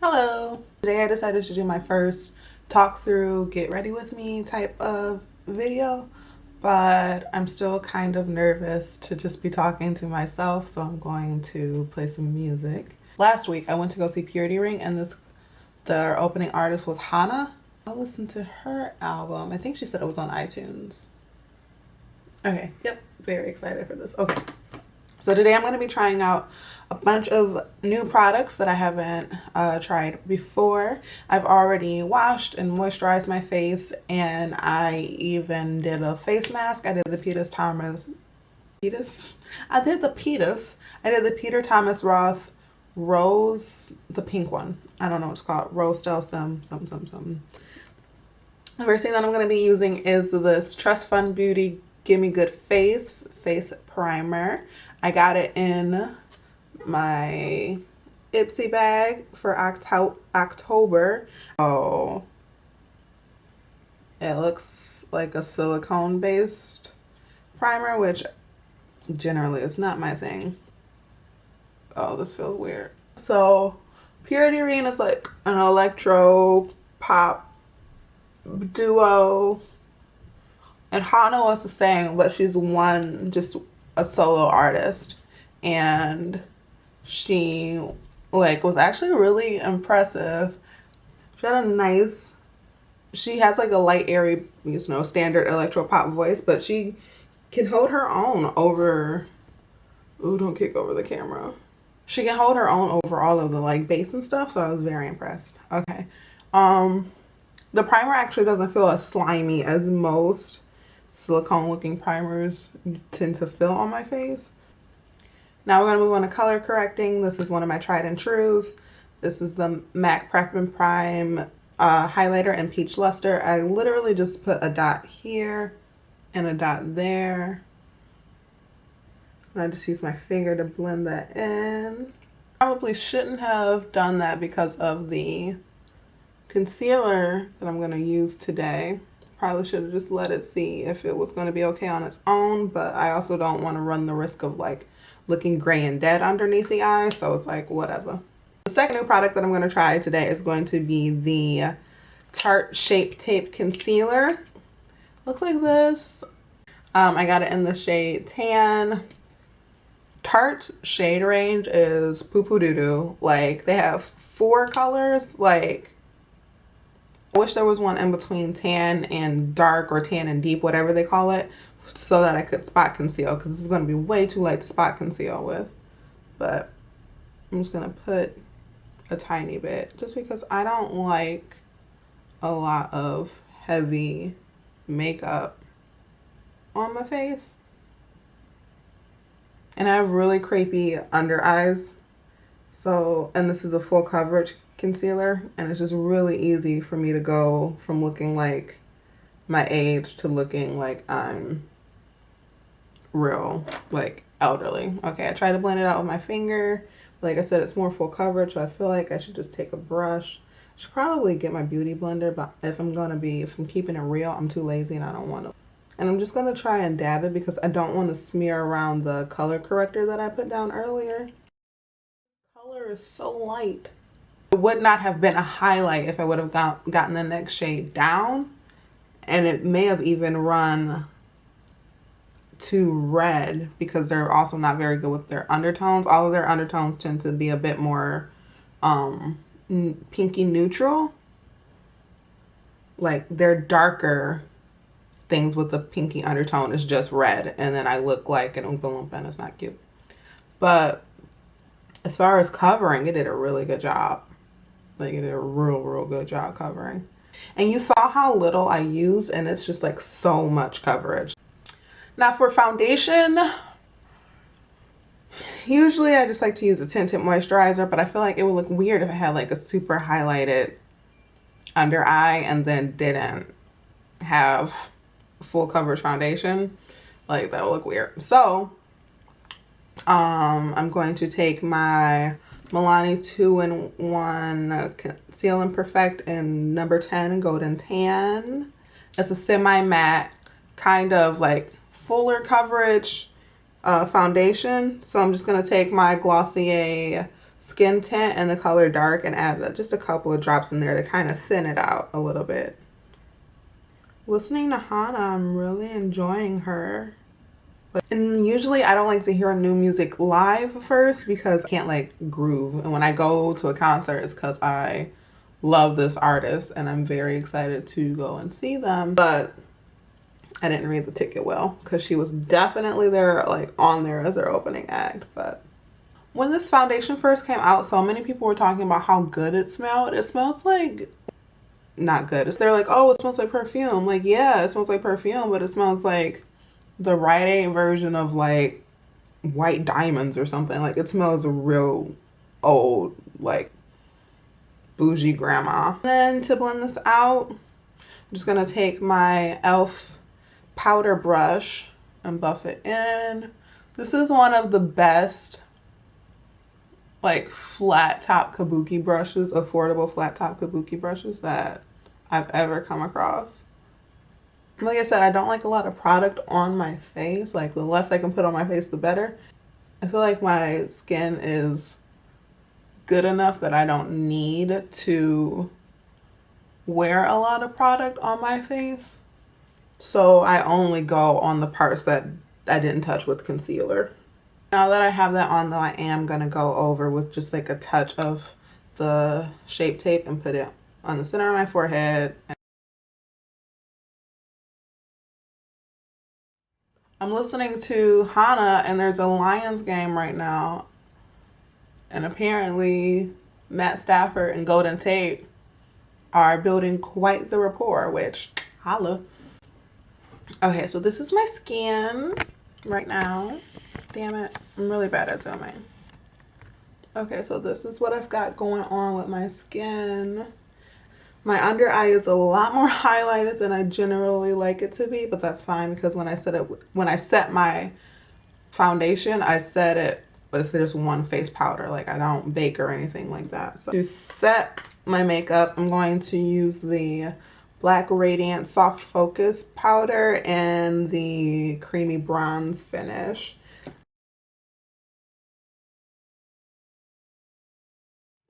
Hello. Today I decided to do my first talk through get ready with me type of video, but I'm still kind of nervous to just be talking to myself, so I'm going to play some music. Last week I went to go see Purity Ring, and their opening artist was Hannah. I listened to her album. I think she said it was on iTunes. Okay, yep, very excited for this. Okay. So today I'm going to be trying out a bunch of new products that I haven't tried before. I've already washed and moisturized my face, and I even did a face mask. I did the Peter Thomas Roth Rose, the pink one. I don't know what it's called. Rose Stell something. The first thing that I'm going to be using is this Trust Fund Beauty Gimme Good Face Primer. I got it in my Ipsy bag for October. Oh, it looks like a silicone based primer, which generally is not my thing. Oh, this feels weird. So Purity Ring is like an electro pop duo, and Hana was the same, but she's just a solo artist, and she was actually really impressive. She has like a light, airy, standard electro pop voice, but she can hold her own over. Ooh, don't kick over the camera. She can hold her own over all of the bass and stuff, so I was very impressed. Okay. The primer actually doesn't feel as slimy as most silicone looking primers tend to feel on my face. Now we're going to move on to color correcting. This is one of my tried and trues. This is the MAC Prep and Prime highlighter in Peach Luster. I literally just put a dot here and a dot there. And I just use my finger to blend that in. Probably shouldn't have done that because of the concealer that I'm going to use today. Probably should have just let it see if it was going to be okay on its own, but I also don't want to run the risk of looking gray and dead underneath the eye, so it's whatever. The second new product that I'm going to try today is going to be the Tarte Shape Tape Concealer. Looks like this. I got it in the shade Tan. Tarte's shade range is poo-poo doo-doo. They have 4 colors. I wish there was one in between tan and dark, or tan and deep, whatever they call it, so that I could spot conceal, because this is going to be way too light to spot conceal with. But I'm just going to put a tiny bit, just because I don't like a lot of heavy makeup on my face. And I have really crepey under eyes. So, and this is a full coverage concealer, and it's just really easy for me to go from looking like my age to looking like I'm real, elderly. Okay, I try to blend it out with my finger. Like I said, it's more full coverage, so I feel like I should just take a brush. I should probably get my beauty blender, but if I'm keeping it real, I'm too lazy and I don't want to. And I'm just going to try and dab it because I don't want to smear around the color corrector that I put down earlier. Color is so light. It would not have been a highlight if I would have gotten the next shade down, and it may have even run to red because they're also not very good with their undertones. All of their undertones tend to be a bit more pinky neutral. They're darker things with the pinky undertone is just red, and then I look like an Oompa Loompa, and it's not cute. But as far as covering, it did a really good job. It did a real good job covering. And you saw how little I used, and it's just so much coverage. Now for foundation, usually I just like to use a tinted moisturizer, but I feel like it would look weird if I had a super highlighted under eye and then didn't have full coverage foundation. That would look weird. So I'm going to take my Milani 2-in-1 Conceal and Perfect in number 10 Golden Tan. It's a semi-matte, kind of fuller coverage foundation. So I'm just going to take my Glossier skin tint in the color dark and add just a couple of drops in there to kind of thin it out a little bit. Listening to Hana, I'm really enjoying her. And usually I don't like to hear new music live first because I can't like groove. And when I go to a concert, it's because I love this artist and I'm very excited to go and see them. But I didn't read the ticket well because she was definitely there, like on there as their opening act. But when this foundation first came out, so many people were talking about how good it smelled. It smells like not good. They're like, oh, it smells like perfume. Like, yeah, it smells like perfume, but it smells like the Rite Aid version of like white diamonds or something. Like, it smells real old, like bougie grandma. And then to blend this out, I'm just gonna take my e.l.f. powder brush and buff it in. This is one of the best like flat top kabuki brushes, affordable flat top kabuki brushes that I've ever come across. Like I said, I don't like a lot of product on my face. Like, the less I can put on my face, the better. I feel like my skin is good enough that I don't need to wear a lot of product on my face. So I only go on the parts that I didn't touch with concealer. Now that I have that on though, I am gonna go over with just like a touch of the Shape Tape and put it on the center of my forehead. I'm listening to Hana and there's a Lions game right now. And apparently Matt Stafford and Golden Tate are building quite the rapport, which holla. Okay, so this is my skin right now. Damn it, I'm really bad at zooming. Okay, so this is what I've got going on with my skin. My under eye is a lot more highlighted than I generally like it to be, but that's fine because when I set my foundation, I set it with just one face powder. Like, I don't bake or anything like that. So to set my makeup, I'm going to use the Black Radiant Soft Focus powder and the creamy bronze finish.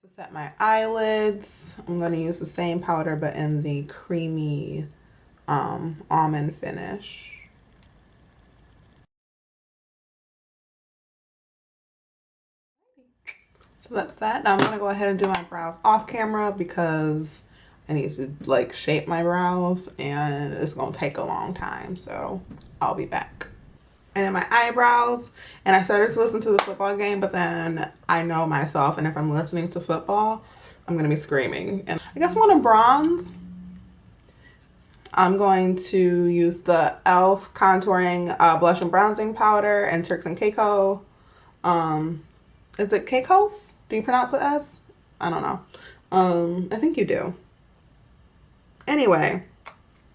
To set my eyelids, I'm going to use the same powder but in the creamy almond finish. So that's that. Now I'm going to go ahead and do my brows off camera because I need to like shape my brows and it's going to take a long time. So I'll be back. And then my eyebrows, and I started to listen to the football game, but then I know myself, and if I'm listening to football, I'm going to be screaming. And I guess I'm going to bronze. I'm going to use the e.l.f. contouring blush and bronzing powder and Turks and Caicos. Is it Caicos? Do you pronounce it S? I don't know. I think you do. Anyway,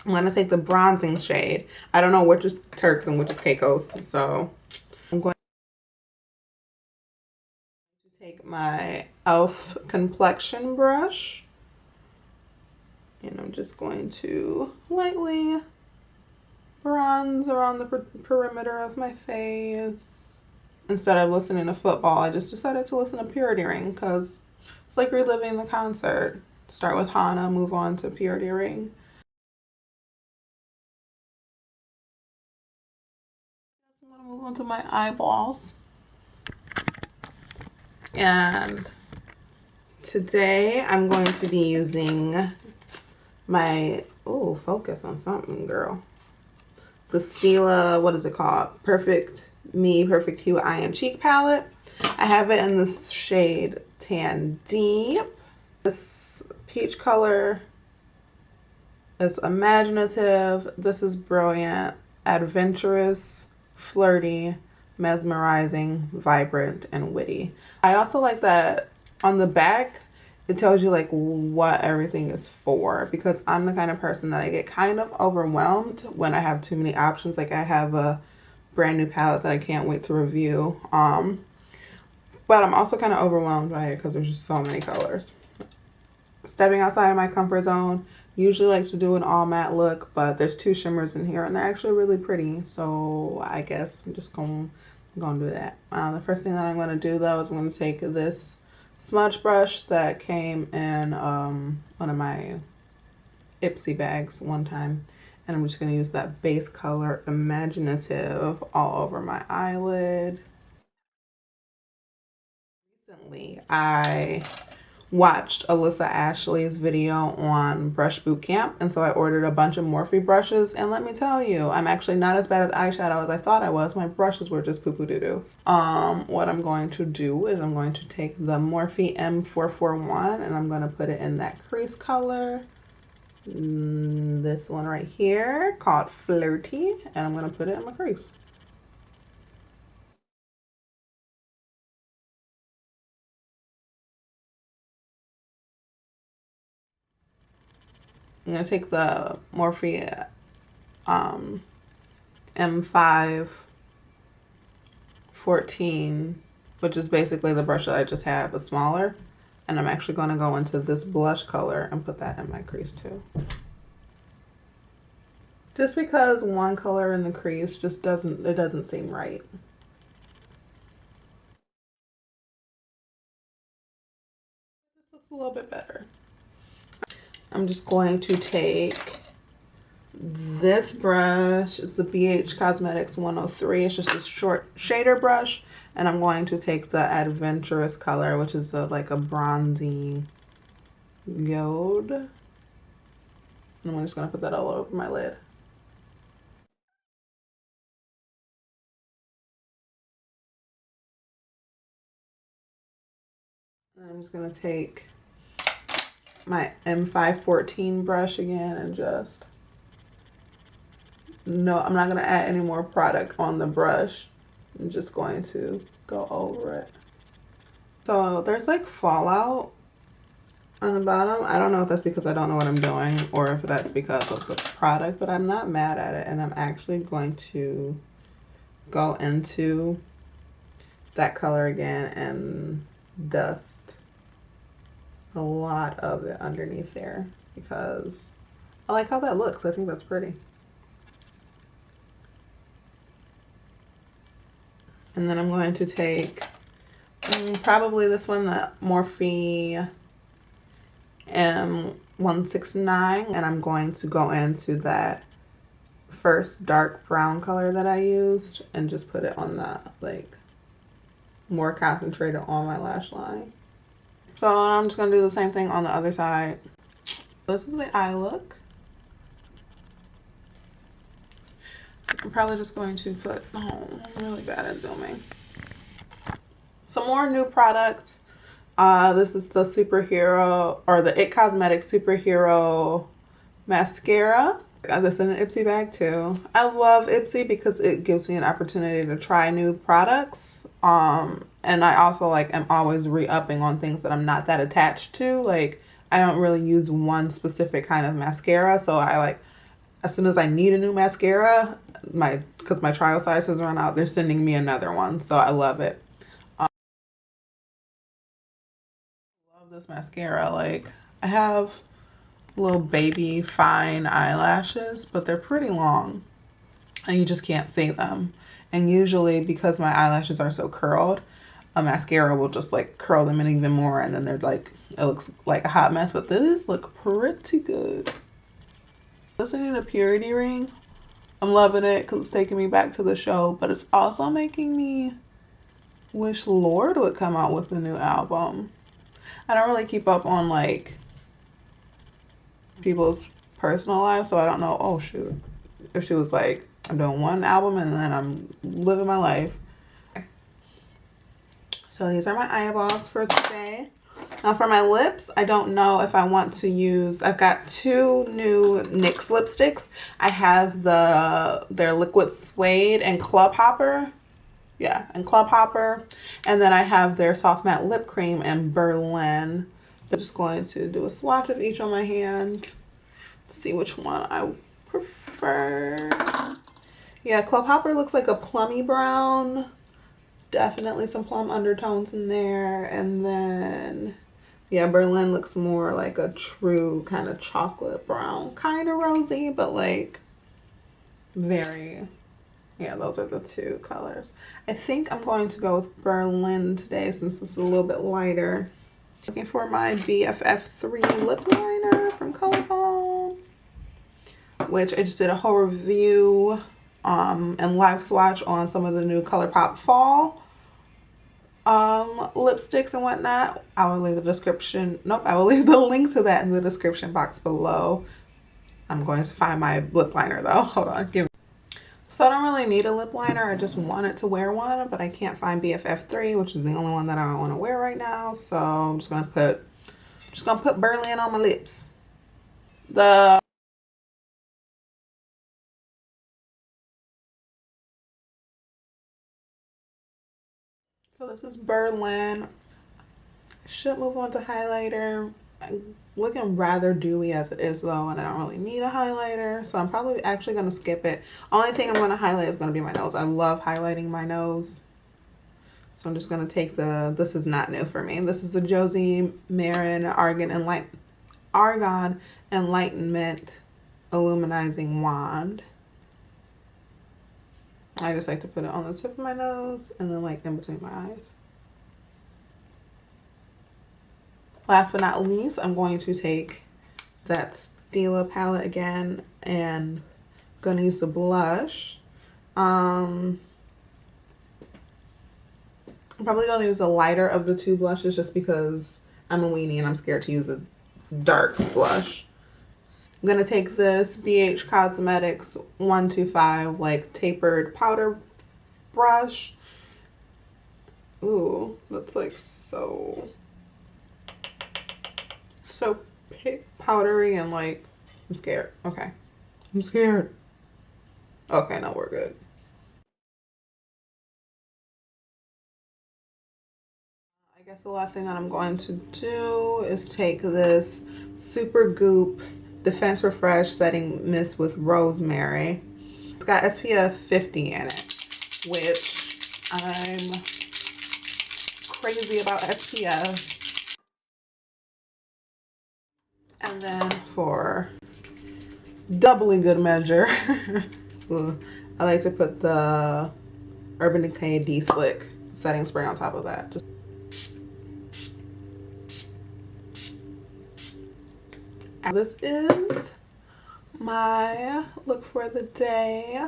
I'm going to take the bronzing shade. I don't know which is Turks and which is Caicos. So I'm going to take my e.l.f. complexion brush. And I'm just going to lightly bronze around the perimeter of my face. Instead of listening to football, I just decided to listen to Purity Ring because it's like reliving the concert. Start with Hana, move on to Purity Ring. I'm going to move on to my eyeballs. And today I'm going to be using my, focus on something, girl. The Stila, what is it called? Perfect Hue Eye and Cheek palette. I have it in this shade Tan Deep. This peach color is imaginative. This is brilliant, adventurous, flirty, mesmerizing, vibrant, and witty. I also like that on the back, it tells you like what everything is for, because I'm the kind of person that I get kind of overwhelmed when I have too many options. Like, I have a brand new palette that I can't wait to review. But I'm also kind of overwhelmed by it because there's just so many colors. Stepping outside of my comfort zone, usually like to do an all matte look, but there's 2 shimmers in here and they're actually really pretty. So I guess I'm just going to do that. The first thing that I'm going to do though is I'm going to take this smudge brush that came in one of my Ipsy bags one time. And I'm just going to use that base color Imaginative all over my eyelid. Recently, I watched Alyssa Ashley's video on brush boot camp, and so I ordered a bunch of Morphe brushes, and let me tell you, I'm actually not as bad at eyeshadow as I thought I was. My brushes were just poo-poo-doo-doo. What I'm going to do is I'm going to take the Morphe M441 and I'm going to put it in that crease color. This one right here called Flirty, and I'm going to put it in my crease. I'm going to take the Morphe M514, which is basically the brush that I just had but smaller, and I'm actually going to go into this blush color and put that in my crease too. Just because one color in the crease just doesn't seem right. This looks a little bit better. I'm just going to take this brush. It's the BH Cosmetics 103. It's just a short shader brush. And I'm going to take the Adventurous color, which is like a bronzy gold. And I'm just going to put that all over my lid. And I'm just going to take my M514 brush again and just... No, I'm not going to add any more product on the brush. I'm just going to go over it. So there's like fallout on the bottom. I don't know if that's because I don't know what I'm doing or if that's because of the product, but I'm not mad at it. And I'm actually going to go into that color again and dust a lot of it underneath there because I like how that looks. I think that's pretty. And then I'm going to take probably this one, the Morphe M169, and I'm going to go into that first dark brown color that I used and just put it on the, like, more concentrated on my lash line. So I'm just going to do the same thing on the other side. This is the eye look. I'm probably just going to put, oh, I'm really bad at zooming. Some more new products. This is the Superhero, or the It Cosmetics Superhero Mascara. Got this in an Ipsy bag too. I love Ipsy because it gives me an opportunity to try new products. And I also like am always re-upping on things that I'm not that attached to. Like I don't really use one specific kind of mascara, so I like as soon as I need a new mascara, because my trial size has run out, they're sending me another one. So I love it. I love this mascara. Like I have little baby fine eyelashes, but they're pretty long and you just can't see them. And usually because my eyelashes are so curled, a mascara will just like curl them in even more, and then they're like, it looks like a hot mess, but these look pretty good. Listening to Purity Ring, I'm loving it because it's taking me back to the show, but it's also making me wish Lorde would come out with a new album. I don't really keep up on like people's personal lives, so I don't know, oh shoot, if she was like, I'm doing one album and then I'm living my life. So these are my eyeballs for today. Now for my lips, I don't know if I want to use, I've got two new NYX lipsticks. I have their Liquid Suede and Club Hopper. Yeah, and Club Hopper. And then I have their Soft Matte Lip Cream and Berlin. I'm just going to do a swatch of each on my hand. See which one I prefer. Yeah, Club Hopper looks like a plummy brown. Definitely some plum undertones in there. And then, yeah, Berlin looks more like a true kind of chocolate brown. Kind of rosy, but like very, yeah, those are the two colors. I think I'm going to go with Berlin today since it's a little bit lighter. Looking for my BFF3 lip liner from ColourPop, which I just did a whole review and live swatch on some of the new ColourPop fall lipsticks and whatnot. I will leave the description. Nope, I will leave the link to that in the description box below. I'm going to find my lip liner though. Hold on. So I don't really need a lip liner. I just wanted to wear one, but I can't find BFF3, which is the only one that I want to wear right now. So I'm just gonna put Berlin on my lips. So this is Berlin. Should move on to highlighter. I'm looking rather dewy as it is though, and I don't really need a highlighter, so I'm probably actually going to skip it. Only thing I'm going to highlight is going to be my nose. I love highlighting my nose. So I'm just going to take this is not new for me. This is the Josie Marin Argan Enlightenment Illuminizing Wand. I just like to put it on the tip of my nose and then like in between my eyes. Last but not least, I'm going to take that Stila palette again and gonna use the blush. I'm probably gonna use the lighter of the two blushes just because I'm a weenie and I'm scared to use a dark blush. I'm gonna take this BH Cosmetics 125 like tapered powder brush. Ooh, that's like so powdery and like, I'm scared. Okay. I'm scared. Okay, no, we're good. I guess the last thing that I'm going to do is take this Super Goop Defense Refresh Setting Mist with Rosemary. It's got SPF 50 in it, which I'm crazy about SPF. And then for doubly good measure, I like to put the Urban Decay D-Slick setting spray on top of that. This is my look for the day.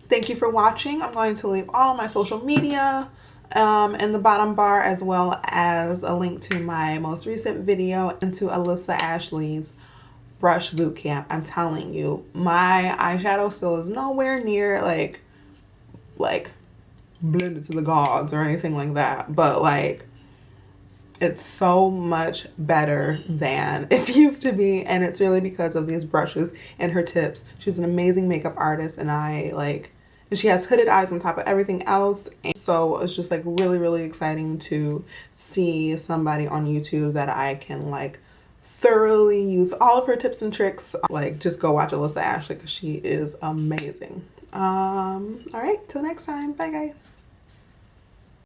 Thank you for watching. I'm going to leave all my social media in the bottom bar, as well as a link to my most recent video into Alyssa Ashley's brush boot camp. I'm telling you, my eyeshadow still is nowhere near like blended to the gods or anything like that, but like it's so much better than it used to be, and it's really because of these brushes and her tips. She's an amazing makeup artist, and and she has hooded eyes on top of everything else. And so it's just like really exciting to see somebody on YouTube that I can like thoroughly use all of her tips and tricks. Like, just go watch Alyssa Ashley because she is amazing. All right, till next time. Bye, guys.